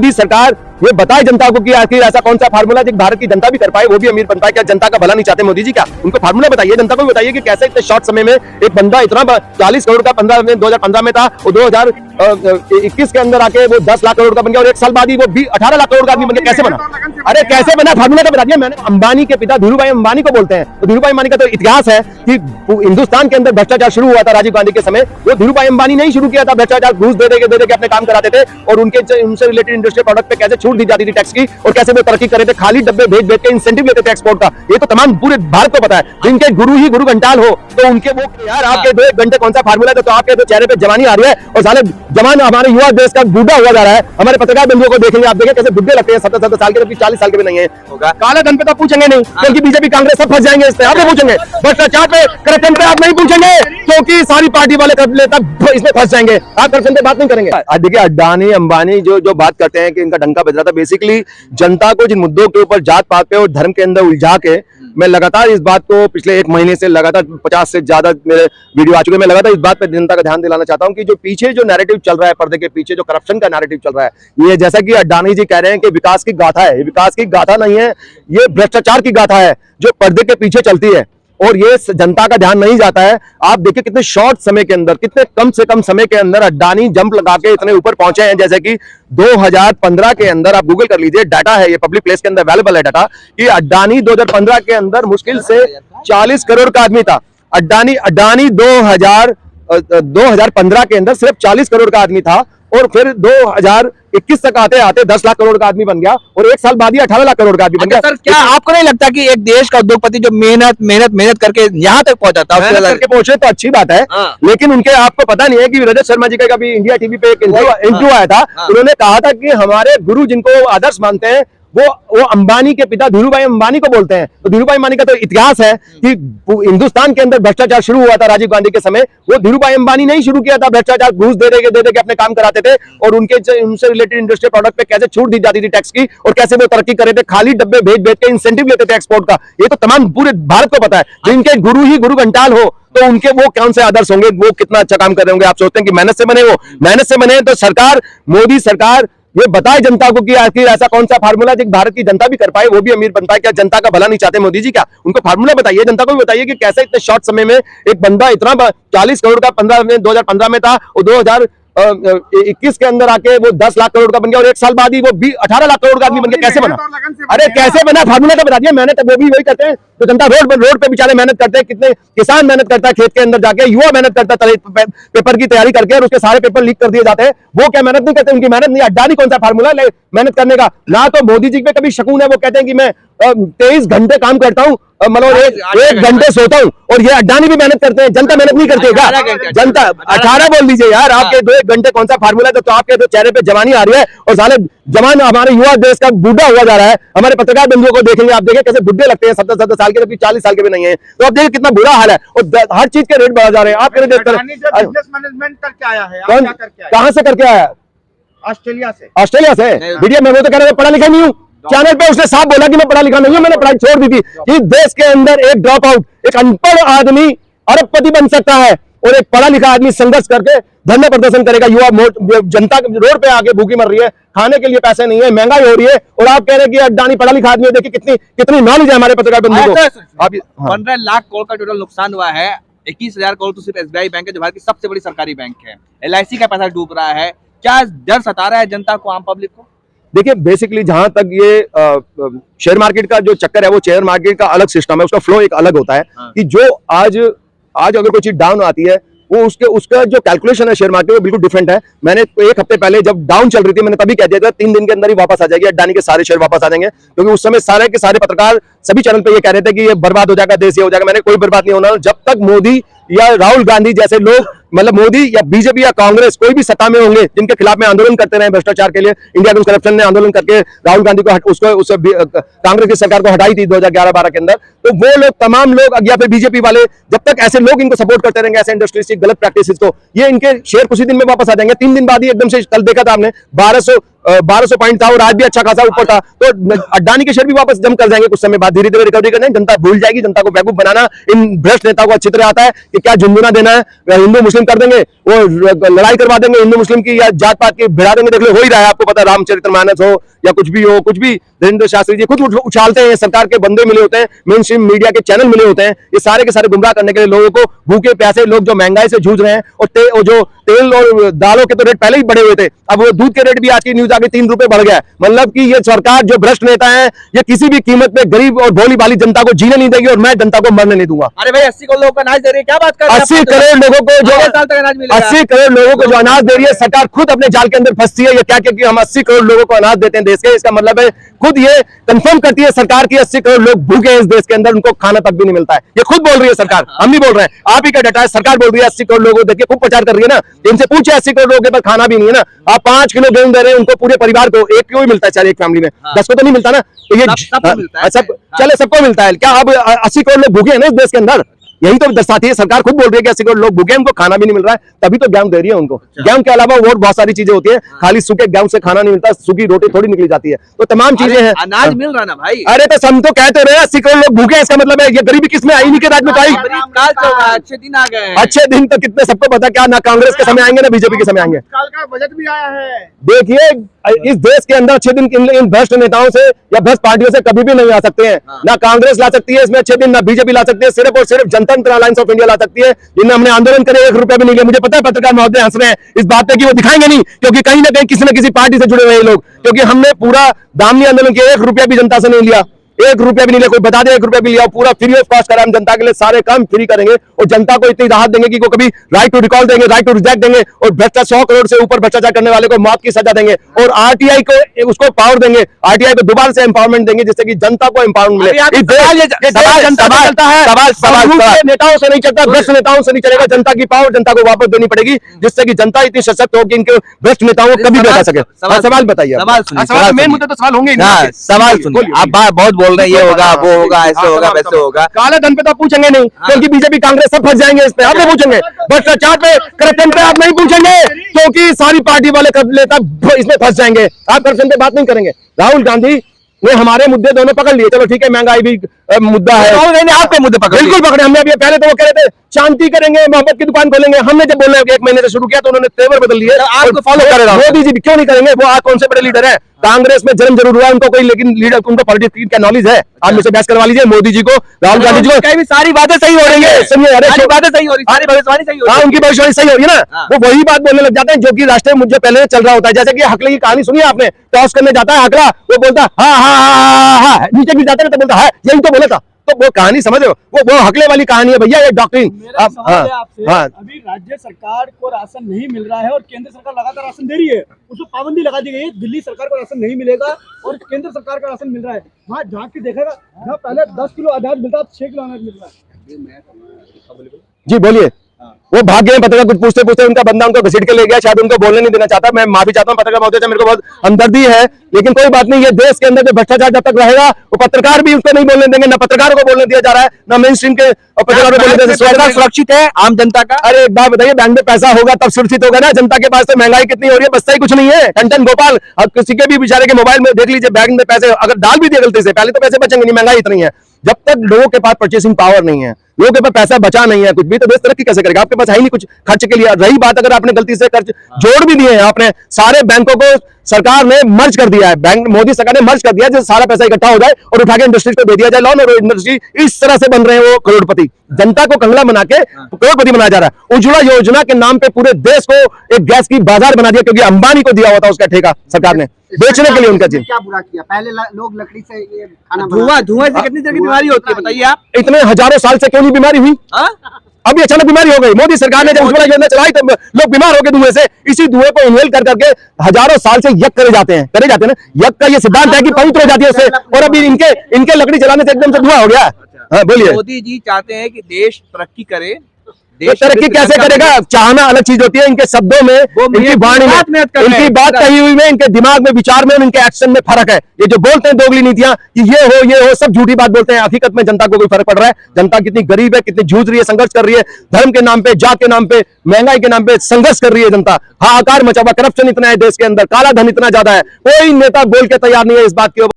मोदी सरकार ये बताए जनता को कि आखिर ऐसा कौन सा फार्मूला जो भारत की जनता भी कर पाए, वो भी अमीर बन पाए। क्या जनता का भला नहीं चाहते मोदी जी? क्या उनको फार्मूला बताइए, जनता को भी बताइए कि कैसे इतने शॉर्ट समय में एक बंदा इतना 40 करोड़ का 2015 में था, वो 2021 के अंदर आके वो 10 लाख करोड़ का बन गया और एक साल बाद ही वो 18 लाख करोड़ का आदमी बन गया। कैसे बना? अरे कैसे बना? फार्मूला तो बता दिया मैंने। अंबानी के पिता धीरूभाई अंबानी को बोलते हैं, तो धीरूभाई अंबानी का तो इतिहास है कि हिंदुस्तान के अंदर भ्रष्टाचार शुरू हुआ था राजीव गांधी के समय। वो धीरूभाई अंबानी नहीं शुरू किया था भ्रष्टाचार, घूस दे के अपने काम कराते थे और उनसे रिलेटेड इंडस्ट्रियल प्रोडक्ट पे कैसे छूट दी जाती थी टैक्स की और कैसे वो तरक्की करे थे, खाली डब्बे भेज के इंसेंटिव लेते थे एक्सपोर्ट का। ये तो तमाम पूरे भारत को पता है। जिनके गुरु ही गुरु घंटाल हो तो उनके वो यार आपके 2 घंटे कौन सा फार्मूला है? तो आपके तो चेहरे पे जवानी आ रही है और साले जवान हमारे युवा देश का बूढ़ा हुआ जा रहा है। हमारे पत्रकार बंधुओं को देखेंगे, आप देखें कैसे बुढ़े लगते हैं, 70 साल के, 40 साल के भी नहीं है। काला धन पे तो पूछेंगे नहीं क्योंकि बीजेपी कांग्रेस सब फंस जाएंगे, इस पे आप नहीं पूछेंगे। भ्रष्टाचार पे, करप्शन पे आप नहीं पूछेंगे क्योंकि सारी पार्टी वाले इसमें फंस जाएंगे। आप करप्शन पे बात नहीं करेंगे। देखिए अडानी अंबानी जो बात करते हैं कि इनका डंका बज रहा था, बेसिकली जनता को जिन मुद्दों के ऊपर जात पात पे और धर्म के अंदर उलझा के, मैं लगातार इस बात को पिछले 1 महीने से लगातार 50 से ज्यादा मेरे वीडियो आ चुके हैं। मैं लगातार इस बात पे जनता का ध्यान दिलाना चाहता हूं कि जो पीछे जो नैरेटिव चल रहा है, पर्दे के पीछे जो करप्शन का नैरेटिव चल रहा है, ये जैसा कि अडानी जी कह रहे हैं कि विकास की गाथा है, ये विकास की गाथा नहीं है, ये भ्रष्टाचार की गाथा है जो पर्दे के पीछे चलती है और ये जनता का ध्यान नहीं जाता है। आप देखिए कितने शॉर्ट समय के अंदर, कितने कम से कम समय के अंदर अडानी जंप लगा के इतने ऊपर पहुंचे हैं। जैसे कि 2015 के अंदर आप गूगल कर लीजिए, डाटा है, ये पब्लिक प्लेस के अंदर अवेलेबल है डाटा, कि अडानी 2015 के अंदर मुश्किल से 40 करोड़ का आदमी था। अडानी 2015 के अंदर सिर्फ 40 करोड़ का आदमी था और फिर 2021 तक आते आते 10 लाख करोड़ का आदमी बन गया और एक साल बाद ही 18 लाख करोड़ का आदमी बन गया। सर क्या आपको नहीं लगता कि एक देश का उद्योगपति जो मेहनत करके यहाँ तक पहुंचा था, करके पहुंचे तो अच्छी बात है, लेकिन उनके आपको पता नहीं है कि रजत शर्मा जी का कभी इंडिया टीवी पे एक इंटरव्यू आया था, उन्होंने कहा था कि हमारे गुरु जिनको आदर्श मानते हैं वो अंबानी के पिता धीरूभाई अंबानी को बोलते हैं। तो धीरूभाई अंबानी का तो इतिहास है कि हिंदुस्तान के अंदर भ्रष्टाचार शुरू हुआ था राजीव गांधी के समय। वो धीरूभाई अंबानी नहीं शुरू किया था भ्रष्टाचार, घूस दे के अपने काम कराते थे और उनसे रिलेटेड इंडस्ट्रियल प्रोडक्ट पे कैसे छूट दी जाती थी टैक्स की और कैसे वो तरक्की करे थे, खाली डब्बे भेज के इंसेंटिव लेते थे एक्सपोर्ट का। ये तो तमाम पूरे भारत को पता है। जिनके गुरु ही गुरु घंटाल हो तो उनके वो कौन से आदर्श होंगे, वो कितना अच्छा काम कर रहे होंगे? आप सोचते हैं कि मेहनत से बने, वो मेहनत से बने तो सरकार, मोदी सरकार ये बताए जनता को कि आखिर ऐसा कौन सा फार्मूला जो भारत की जनता भी कर पाए, वो भी अमीर बन पाए। क्या जनता का भला नहीं चाहते मोदी जी? क्या उनको फार्मूला बताइए, जनता को भी बताइए कि कैसे इतने शॉर्ट समय में एक बंदा इतना 40 करोड़ का 2015 में था, वो 2021 के अंदर आके वो 10 लाख करोड़ का बन गया और एक साल बाद ही वो 18 लाख करोड़ का आदमी बन गया। कैसे बना? अरे कैसे बना? फार्मूला तो बता दिया मैंने। तो वो भी वही करते हैं तो जनता रोड पे बेचारे मेहनत करते हैं। कितने किसान मेहनत करता है खेत के अंदर जाके, युवा मेहनत करता है पेपर की तैयारी करके और उसके सारे पेपर लीक कर दिए जाते हैं। वो क्या मेहनत नहीं करते? उनकी मेहनत नहीं। अडानी कौन सा फार्मूला मेहनत करने का? ना तो मोदी जी पे कभी शकून है, वो कहते हैं कि मैं 23 घंटे काम करता हूँ, मतलब 1 घंटे सोता हूँ, और ये अडानी भी मेहनत करते हैं। जनता मेहनत नहीं करती है क्या? जनता 18 बोल दीजिए यार, आपके 2 घंटे कौन सा फार्मूला? तो आपके तो चेहरे पे जवानी आ रही है और साले जवान हमारे युवा देश का बूढ़ा हुआ जा रहा है। हमारे पत्रकार बंधुओं को देखेंगे, आप देखें कैसे बुढ़े लगते हैं, 70 साल के, 40 साल के भी नहीं है। तो आप देखिए कितना बुरा हाल है और हर चीज के रेट बढ़ा जा रहे हैं। आप बिजनेस मैनेजमेंट करके आया है, कहां से करके आया? ऑस्ट्रेलिया से। ऑस्ट्रेलिया से? वीडियो में वो तो कह रहे हैं पढ़ा लिखा नहीं हूँ। चैनल पे उसने साफ बोला कि मैं पढ़ा लिखा नहीं हूं, मैंने पढ़ाई छोड़ दी थी। इस देश के अंदर एक ड्रॉप आउट, एक अनपढ़ आदमी अरबपति बन सकता है और एक पढ़ा लिखा आदमी संघर्ष करके धरना प्रदर्शन करेगा। युवा जनता रोड पे आके भूखी मर रही है, खाने के लिए पैसे नहीं है, महंगाई हो रही है और आप कह रहे हैं कि अडानी पढ़ा लिखा आदमी है। देखिए कितनी नॉलेज है हमारे पत्रकार बंधुओं को। 15 लाख करोड़ का टोटल नुकसान हुआ है। 21,000 करोड़ तो सिर्फ एसबीआई बैंक है जो भारत की सबसे बड़ी सरकारी बैंक है। LIC का पैसा डूब रहा है। क्या डर सता रहा है जनता को, आम पब्लिक को? देखिए बेसिकली जहां तक ये शेयर मार्केट का जो चक्कर है, वो शेयर मार्केट का अलग सिस्टम है, उसका फ्लो एक अलग होता है। कि जो आज अगर कोई चीज डाउन आती है, वो उसका जो कैलकुलेशन है शेयर मार्केट में बिल्कुल डिफरेंट है। मैंने 1 हफ्ते पहले जब डाउन चल रही थी, मैंने तभी कह दिया था 3 दिन के अंदर ही वापस आ जाएगी, अडानी के सारे शेयर वापस आ जाएंगे, क्योंकि उस समय सारे के सारे पत्रकार सभी चैनल पे ये कह रहे थे कि ये बर्बाद हो जाएगा, देश ये हो जाएगा। मैंने कोई बर्बाद नहीं होना जब तक मोदी या राहुल गांधी जैसे लोग, मतलब मोदी या बीजेपी या कांग्रेस कोई भी सत्ता में होंगे, जिनके खिलाफ में आंदोलन करते रहे भ्रष्टाचार के लिए। इंडिया अगेंस्ट करप्शन ने आंदोलन करके राहुल गांधी को कांग्रेस की सरकार को हटाई थी 2011-12 के अंदर। तो तो वो लोग तमाम लोग या फिर बीजेपी वाले जब तक ऐसे लोग इनको सपोर्ट करते रहेंगे, ऐसे इंडस्ट्रीज की गलत प्रैक्टिसेस को, ये इनके शेयर कुछ ही दिन में वापस आ जाएंगे। 3 दिन बाद ही एकदम से, कल देखा था आपने 1200 पॉइंट था और आज भी अच्छा खासा ऊपर था, तो अडानी के शेयर भी वापस जम कर जाएंगे कुछ समय बाद, धीरे धीरे रिकवरी करने। जनता भूल जाएगी, जनता को बेवकूफ बनाना इन भ्रष्ट नेताओं को अच्छी तरह आता है कि क्या झुंझुना देना है, हिंदू मुस्लिम कर देंगे, वो लड़ाई करवा देंगे हिंदू मुस्लिम की या जात पात की भिड़ा देंगे। देख लो हो ही रहा है, आपको पता है, रामचरितमानस हो या कुछ भी हो, कुछ भी धीरेन्द्र शास्त्री जी खुद उछालते हैं, सरकार के बंदे मिले होते हैं, मेन स्ट्रीम मीडिया के चैनल मिले होते हैं, ये सारे के सारे गुमराह करने के लिए लोगों को, भूखे प्यासे लोग जो महंगाई से जूझ रहे हैं, और जो तेल और दालों के तो रेट पहले ही बढ़े हुए थे, अब वो दूध के रेट भी आज की न्यूज आ गई 3 रुपए बढ़ गया। मतलब कि ये सरकार जो भ्रष्ट नेता है, ये किसी भी कीमत पे गरीब और भोली भाली जनता को जीने नहीं देगी और मैं जनता को मरने नहीं दूंगा। अरे भाई 80 करोड़ लोगों को अनाज दे रही है, क्या बात कर रहे हैं? 80 करोड़ लोगों को जो 2 साल तक अनाज मिलेगा। 80 करोड़ लोगों को जो अनाज दे रही है सरकार, खुद अपने जाल के अंदर फंसती है। ये क्या कि हम 80 करोड़ लोगों को अनाज देते हैं देश के, इसका मतलब है खुद ये कंफर्म करती है सरकार की 80 करोड़ लोग भूखे हैं इस देश के अंदर, उनको खाना तक भी नहीं मिलता है। ये खुद बोल रही है सरकार, हम नहीं बोल रहे हैं, आप ही का डाटा है, सरकार बोल रही है। 80 करोड़ लोगों को देखिए, खूब प्रचार कर रही है ना, इनसे पूछे 80 करोड़ लोगों के पास खाना भी नहीं है ना। आप 5 किलो गेहूं दे रहे हैं उनको, पूरे परिवार को, एक क्यों ही मिलता है, चले एक फैमिली में 10 को तो नहीं मिलता ना, तो ये सबको मिलता है। सब चले सबको मिलता है। क्या अब 80 करोड़ लोग भूखे हैं ना इस देश के अंदर? यही तो दर्शाती है, सरकार खुद बोल रही है कि 80 करोड़ लोग भूखे हैं, उनको खाना भी नहीं मिल रहा है, तभी तो गेहूं दे रही है उनको। गेहूं के अलावा और बहुत सारी चीजें होती है, खाली सूखे गेहूं से खाना नहीं मिलता, सूखी रोटी थोड़ी निकली जाती है, तो तमाम चीजें हैं। अनाज मिल रहा ना भाई। अरे तो हम तो कहते रहे 80 करोड़ लोग भूखे हैं, इसका मतलब है ये गरीबी किसमें आई? नहीं के राज में तो आई। गरीब काल चल रहा है, अच्छे दिन आ गए हैं। अच्छे दिन तो कितने सबको पता, क्या ना कांग्रेस के समय आएंगे ना बीजेपी के समय आएंगे। काल का बजट भी आया है। देखिए इस देश के अंदर अच्छे दिन इन भ्रष्ट नेताओं से या भ्रष्ट पार्टियों से कभी भी नहीं आ सकते हैं। ना कांग्रेस ला सकती है इसमें अच्छे दिन, ना बीजेपी ला सकती है, सिर्फ और सिर्फ जनता अलायंस ऑफ इंडिया ला सकती है, जिनने हमने आंदोलन करे 1 रुपया भी नहीं लिया। मुझे पता है पत्रकार महोदय हंस रहे हैं इस बात पे कि वो दिखाएंगे नहीं, क्योंकि कहीं ना कहीं किसी न किसी पार्टी से जुड़े हुए लोग, क्योंकि हमने पूरा दामनी आंदोलन किया, 1 रुपया भी जनता से नहीं लिया, 1 रुपया भी नहीं लिया। कोई बता दे 1 रुपया भी लिया, पूरा फ्री ऑफ कॉस्ट करा हम जनता के लिए, सारे काम फ्री करेंगे और जनता को इतनी राहत देंगे कि वो कभी राइट टू रिकॉल देंगे, राइट टू रिजेक्ट देंगे, और भ्रष्टाचार 100 करोड़ से ऊपर भ्रष्टाचार करने वाले को मौत की सजा देंगे, और आरटीआई को उसको पावर देंगे, आरटीआई को दोबारा से एम्पावरमेंट देंगे, जिससे कि जनता को एम्पावरमेंट मिले। नेताओं से नहीं चलता, भ्रष्ट नेताओं से नहीं चलेगा, जनता की पावर जनता को वापस देनी पड़ेगी, जिससे कि जनता इतनी सशक्त हो कि इनके भ्रष्ट नेताओं को कभी भी हटा सके। सवाल बताइए, सवाल मेन मुद्दे तो सवाल होंगे। सवाल सुनिए, आप बहुत बोल रहे हैं, ये होगा वो होगा, ऐसे होगा वैसे होगा। काले धन पे तो पूछेंगे नहीं, क्योंकि बीजेपी कांग्रेस सब फंस जाएंगे इस पे, आप नहीं पूछेंगे। भ्रष्टाचार पे, करप्शन पे आप नहीं पूछेंगे, क्योंकि सारी पार्टी वाले नेता इसमें फंस जाएंगे। आप करप्शन पे बात नहीं करेंगे। राहुल गांधी ने हमारे मुद्दे दोनों पकड़ लिए, चलो ठीक है, महंगाई भी मुद्दा है, आपके मुद्दे पकड़ बिल्कुल पकड़े हमने। अभी पहले तो वो कह रहे थे शांति करेंगे, मोहब्बत की दुकान खोलेंगे, हमने जब बोलने 1 महीने से शुरू किया तो उन्होंने तेवर बदल लिए, आपको फॉलो कर रहे। मोदी जी भी क्यों नहीं करेंगे? वो आज कौन से बड़े लीडर है? कांग्रेस में जन्म जरूर हुआ उनको कोई, लेकिन लीडर उनको पॉलिटिक्स का नॉलेज है। आप मुझसे बहस करवा लीजिए मोदी जी को, राहुल गांधी जी को, कहीं भी सारी बातें सही हो रही है, सुनिए, अरे सारी बातें सही हो रही है, सारी भविष्यवाणी सही हो रही है। उनकी भविष्यवाणी सही हो रही है ना, वो वही बात बोलने लग जाते हैं जो कि राष्ट्रीय मुद्दे पहले चल रहा होता है। जैसे कि हकले की कहानी सुनी आपने, टॉस करने जाता है हकला, वो बोलता हाँ हाँ हाँ हाँ, नीचे गिर जाता है तो बोलता है यही तो बोला था। तो वो कहानी समझ रहे हो, वो हकले वाली कहानी है भैया, ये डॉक्ट्रिन। मेरा सवाल है आपसे, अभी राज्य सरकार को राशन नहीं मिल रहा है और केंद्र सरकार लगातार राशन दे रही है, उसमें पाबंदी लगा दी गई है, दिल्ली सरकार को राशन नहीं मिलेगा और केंद्र सरकार का राशन मिल रहा है। वहाँ झांक के देखेगा, जहाँ पहले 10 किलो अनाज मिलता है, 6 किलो अनाज मिल रहा है। जी बोलिए। वो भाग गए पत्रकार, कुछ पूछते पूछते उनका बंदा उनको घसीट के ले गया, शायद उनको बोलने नहीं देना चाहता। मैं माफी चाहता हूँ पत्रकार महोदय से, मेरे को बहुत हमदर्दी है, लेकिन कोई बात नहीं। ये देश के अंदर जो भ्रष्टाचार जब तक रहेगा, वो पत्रकार भी उसको नहीं बोलने देंगे, ना पत्रकारों को बोलने दिया जा रहा है, ना मेन स्ट्रीम के पत्रकारों को बोलने दिया। सुरक्षित है आम जनता का? अरे एक बात बताइए, बैंक में पैसा होगा तब सुरक्षित होगा ना। जनता के पास तो महंगाई कितनी हो रही है, बचता ही कुछ नहीं है। टन गोपाल, अब किसी के भी बेचारे के मोबाइल में देख लीजिए, बैंक में पैसे अगर डाल भी दिए गलती से, पहले तो पैसे बचेंगे नहीं, महंगाई इतनी है। जब तक लोगों के पास परचेसिंग पावर नहीं है, लोगों के पास पैसा बचा नहीं है कुछ भी, तो देश तरक्की कैसे करेगा? आपके पास है ही नहीं कुछ खर्च के लिए। रही बात अगर आपने गलती से खर्च जोड़ भी दिए हैं, आपने सारे बैंकों को सरकार ने मर्ज कर दिया है, बैंक मोदी सरकार ने मर्ज कर दिया है, जिससे सारा पैसा इकट्ठा हो जाए और उठा के इंडस्ट्रीज को दे दिया जाए लोन, और इंडस्ट्री इस तरह से बन रहे हैं वो करोड़पति। जनता को कंगला बना के करोड़पति बनाया जा रहा है। उज्ज्वला योजना के नाम पे पूरे देश को एक गैस की बाजार बना दिया, क्योंकि अंबानी को दिया हुआ था उसका ठेका सरकार ने बेचने के लिए उनका जिन। क्या बुरा किया? पहले लोग लकड़ी से ये खाना धुआं से कितनी तरह की बीमारी होती है बताइए आप? इतने हजारों साल से क्यों नहीं बीमारी हुई? अभी अचानक बीमारी हो गई। मोदी सरकार ने जब उज्ज्वला योजना चलाई तो लोग बीमार हो गए धुएं से। इसी धुएं को इनहेल कर करके हजारों साल से यज्ञ करे जाते हैं ना। यज्ञ का ये सिद्धांत है कि पवित्र हो जाती है उससे, और अभी इनके लकड़ी जलाने से एकदम से धुआं हो गया। हाँ बोलिए। मोदी जी चाहते हैं कि देश तरक्की करे, तो तरक्की कैसे करेगा? चाहना अलग चीज होती है, इनके शब्दों में, इनकी वाणी में, इनकी बात कही हुई में, इनके दिमाग में, विचार में और इनके एक्शन में फर्क है। ये जो बोलते हैं दोगली नीतियां कि ये हो, सब झूठी बात बोलते हैं। हकीकत में जनता को कोई फर्क पड़ रहा है? जनता कितनी गरीब है, कितनी जूझ रही है, संघर्ष कर रही है, धर्म के नाम पे, जात के नाम पे, महंगाई के नाम पे संघर्ष कर रही है जनता। हाहाकार मचा हुआ, करप्शन इतना है देश के अंदर, काला धन इतना ज्यादा है, कोई नेता बोल के तैयार नहीं है इस बात के ऊपर।